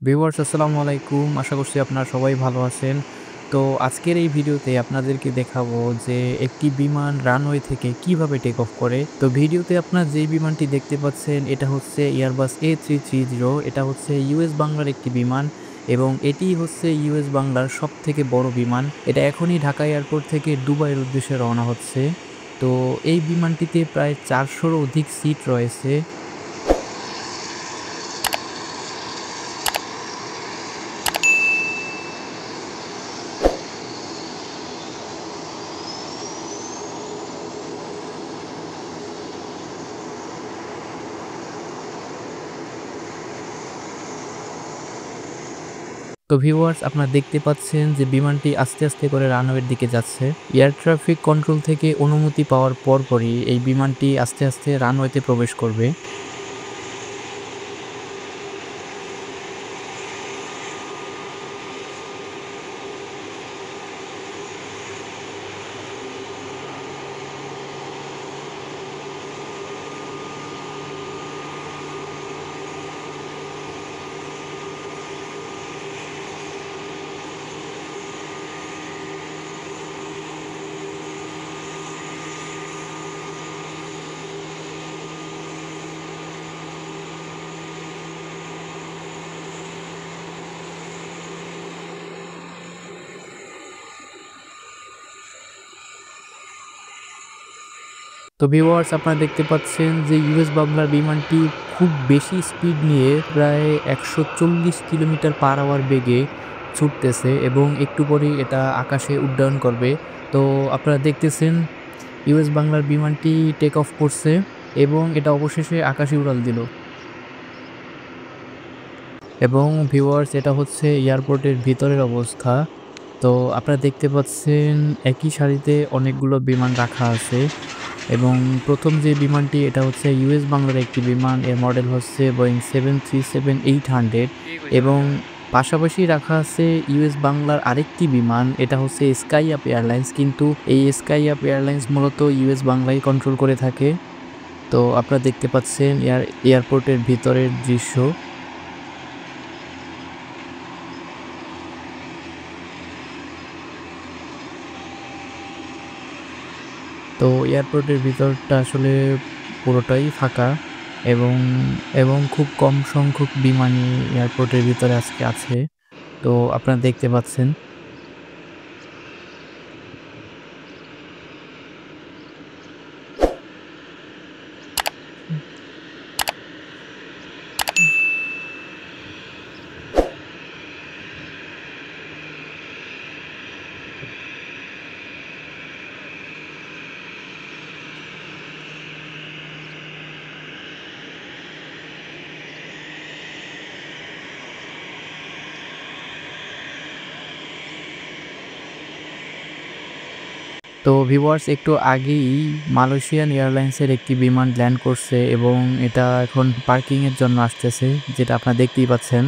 Viewers আসসালামু আলাইকুম। আশা করছি আপনারা সবাই ভালো আছেন। তো আজকের এই ভিডিওতে আপনাদেরকে দেখাবো যে একটি বিমান রানওয়ে থেকে কিভাবে টেক অফ করে। তো ভিডিওতে আপনারা যেই বিমানটি দেখতে পাচ্ছেন এটা হচ্ছে Airbus A330। এটা হচ্ছে ইউএস বাংলার একটি বিমান এবং এটিই হচ্ছে ইউএস বাংলার সবথেকে বড় বিমান। এটা এখনই ঢাকা এয়ারপোর্ট থেকে দুবাইয়ের উদ্দেশ্যে রওনা হচ্ছে। তো এই বিমানটিতে প্রায় ৪০০ রও অধিক সিট রয়েছে। তো ভিউয়ার্স আপনারা দেখতে পাচ্ছেন যে বিমানটি আস্তে, আস্তে করে রানওয়ের দিকে যাচ্ছে। এয়ার ট্রাফিক কন্ট্রোল থেকে অনুমতি পাওয়ার পরপরই এই বিমানটি আস্তে, আস্তে রানওয়েতে প্রবেশ করবে। তো ভিউয়ার্স আপনারা দেখতে পাচ্ছেন যে ইউএস বাংলার বিমানটি খুব বেশি স্পিড নিয়ে প্রায় ১৪০ কিলোমিটার/আওয়ার বেগে ছুটতেছে এবং একটু পরেই এটা আকাশে উড্ডয়ন করবে। তো আপনারা দেখতেছেন ইউএস বাংলার বিমানটি টেক অফ করছে এবং এটা অবশেষে আকাশে উড়াল দিল। এবং ভিউয়ার্স এটা হচ্ছে এয়ারপোর্টের ভিতরের অবস্থা। তো আপনারা দেখতে পাচ্ছেন একই সারিতে অনেকগুলো বিমান রাখা আছে এবং ১ম যে বিমানটি এটা হচ্ছে ইউএস বাংলার একটি বিমান। এর মডেল হচ্ছে Boeing 737-800 এবং পাশাপাশি রাখা আছে ইউএস বাংলার আরেকটি বিমান। এটা হচ্ছে স্কাই আপ এয়ারলাইন্স। কিন্তু এই স্কাই আপ এয়ারলাইন্স মূলত ইউএস বাংলাই কন্ট্রোল করে থাকে। তো আপনারা দেখতে পাচ্ছেন এয়ারপোর্টের ভিতরের দৃশ্য। তো এয়ারপোর্টের ভিতরটা আসলে পুরোটাই ফাঁকা এবং খুব কম সংখ্যক বিমানই এয়ারপোর্টের ভিতরে আজকে আছে। তো আপনারা দেখতে পাচ্ছেন। তো ভিউয়ার্স একটু আগেই মালয়েশিয়ান এয়ারলাইন্সের একটি বিমান ল্যান্ড করছে এবং এটা এখন পার্কিং এর জন্য আসতেছে, যেটা আপনারা দেখতেই পাচ্ছেন।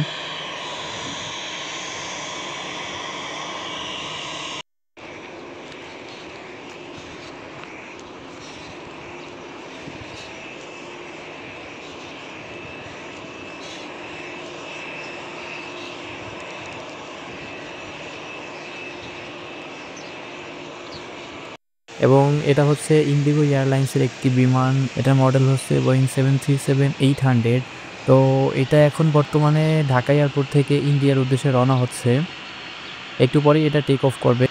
এবং এটা হচ্ছে ইন্ডিগো এয়ারলাইন্সের একটি বিমান। এটার মডেল হচ্ছে Boeing 737-800। তো এটা এখন বর্তমানে ঢাকা এয়ারপোর্ট থেকে ইন্ডিয়ার উদ্দেশ্যে রওনা হচ্ছে। একটু পরেই এটা টেক অফ করবে।